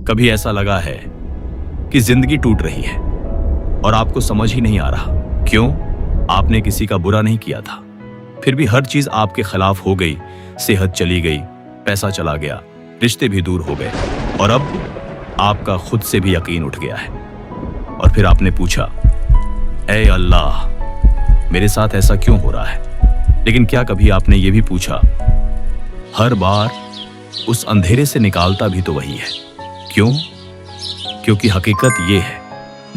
कभी ऐसा लगा है कि जिंदगी टूट रही है और आपको समझ ही नहीं आ रहा क्यों? आपने किसी का बुरा नहीं किया था, फिर भी हर चीज आपके खिलाफ हो गई। सेहत चली गई, पैसा चला गया, रिश्ते भी दूर हो गए और अब आपका खुद से भी यकीन उठ गया है। और फिर आपने पूछा, ऐ अल्लाह, मेरे साथ ऐसा क्यों हो रहा है? लेकिन क्या कभी आपने ये भी पूछा, हर बार उस अंधेरे से निकालता भी तो वही है, क्यों? क्योंकि हकीकत ये है,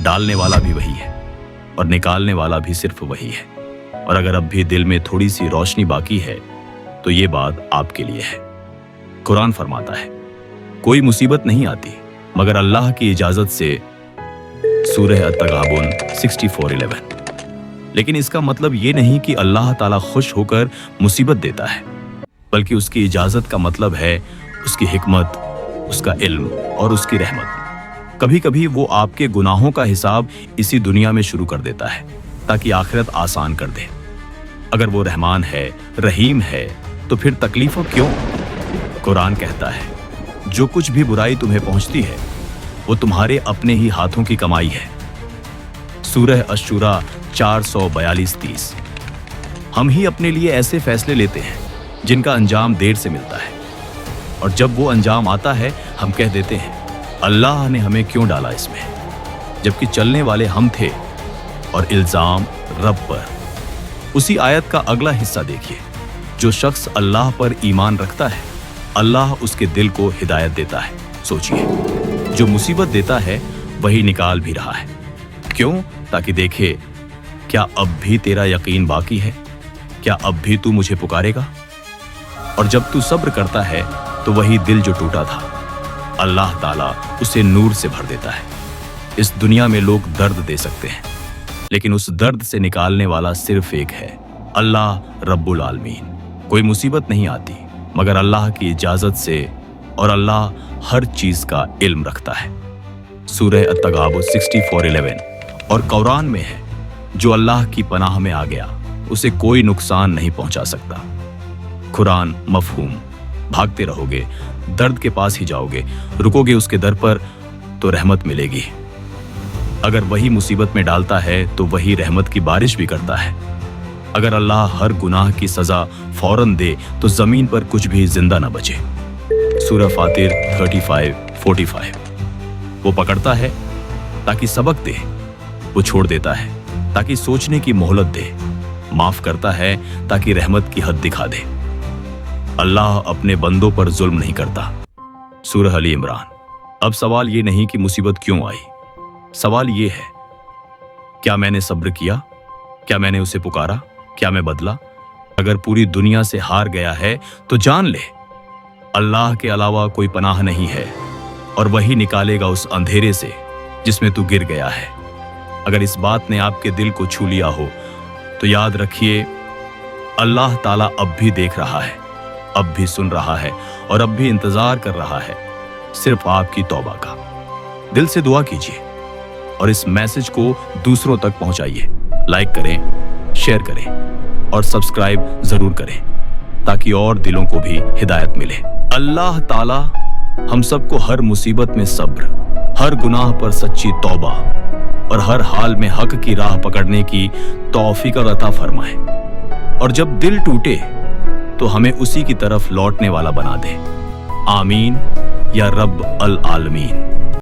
डालने वाला भी वही है और निकालने वाला भी सिर्फ वही है। और अगर अब भी दिल में थोड़ी सी रोशनी बाकी है तो ये बात आपके लिए है। कुरान फरमाता है, कोई मुसीबत नहीं आती मगर अल्लाह की इजाजत से। सूरह अत-तगाबुन 64:11। लेकिन इसका मतलब ये नहीं कि अल्लाह ताला खुश होकर मुसीबत देता है, बल्कि उसकी इजाजत का मतलब है उसकी हिकमत, उसका इल्म और उसकी रहमत। कभी कभी वो आपके गुनाहों का हिसाब इसी दुनिया में शुरू कर देता है ताकि आखिरत आसान कर दे। अगर वो रहमान है, रहीम है, तो फिर तकलीफों क्यों? कुरान कहता है, जो कुछ भी बुराई तुम्हें पहुंचती है वो तुम्हारे अपने ही हाथों की कमाई है। सूरह अश-शूरा 442-30। हम ही अपने लिए ऐसे फैसले लेते हैं जिनका अंजाम देर से मिलता है, और जब वो अंजाम आता है हम कह देते हैं, अल्लाह ने हमें क्यों डाला इसमें, जबकि चलने वाले हम थे और इल्जाम रब पर। उसी आयत का अगला हिस्सा देखिए, जो शख्स अल्लाह पर ईमान रखता है अल्लाह उसके दिल को हिदायत देता है। सोचिए, जो मुसीबत देता है वही निकाल भी रहा है। क्यों? ताकि देखे, क्या अब भी तेरा यकीन बाकी है? क्या अब भी तू मुझे पुकारेगा? और जब तू सब्र करता है तो वही दिल जो टूटा था अल्लाह ताला उसे नूर से भर देता है। इस दुनिया में लोग दर्द दे सकते हैं, लेकिन उस दर्द से निकालने वाला सिर्फ एक है, अल्लाह रब्बुल आलमीन। कोई मुसीबत नहीं आती मगर अल्लाह की इजाजत से, और अल्लाह हर चीज का इल्म रखता है। सूरह अत-तगाबुन 64:11। और कुरान में है, जो अल्लाह की पनाह में आ गया उसे कोई नुकसान नहीं पहुंचा सकता। कुरान मफहूम। भागते रहोगे, दर्द के पास ही जाओगे, रुकोगे उसके दर पर तो रहमत मिलेगी। अगर वही मुसीबत में डालता है तो वही रहमत की बारिश भी करता है। अगर अल्लाह हर गुनाह की सजा फौरन दे तो जमीन पर कुछ भी जिंदा न बचे। सूरह फातिर 35:45। वो पकड़ता है ताकि सबक दे, वो छोड़ देता है ताकि सोचने की मोहलत दे, माफ करता है ताकि रहमत की हद दिखा दे। अल्लाह अपने बंदों पर जुल्म नहीं करता। सूरह अली इमरान। अब सवाल ये नहीं कि मुसीबत क्यों आई, सवाल ये है, क्या मैंने सब्र किया? क्या मैंने उसे पुकारा? क्या मैं बदला? अगर पूरी दुनिया से हार गया है तो जान ले, अल्लाह के अलावा कोई पनाह नहीं है, और वही निकालेगा उस अंधेरे से जिसमें तू गिर गया है। अगर इस बात ने आपके दिल को छू लिया हो तो याद रखिए, अल्लाह ताला अब भी देख रहा है, अब भी सुन रहा है और अब भी इंतजार कर रहा है सिर्फ आपकी तौबा का। दिल से दुआ कीजिए और इस मैसेज को दूसरों तक पहुंचाइए। लाइक करें, शेयर करें और सब्सक्राइब जरूर करें ताकि और दिलों को भी हिदायत मिले। अल्लाह ताला हम सबको हर मुसीबत में सब्र, हर गुनाह पर सच्ची तौबा और हर हाल में हक की राह पकड़ने की तौफीक अता फरमाए। और जब दिल टूटे तो हमें उसी की तरफ लौटने वाला बना दे। आमीन या रब अल आलमीन।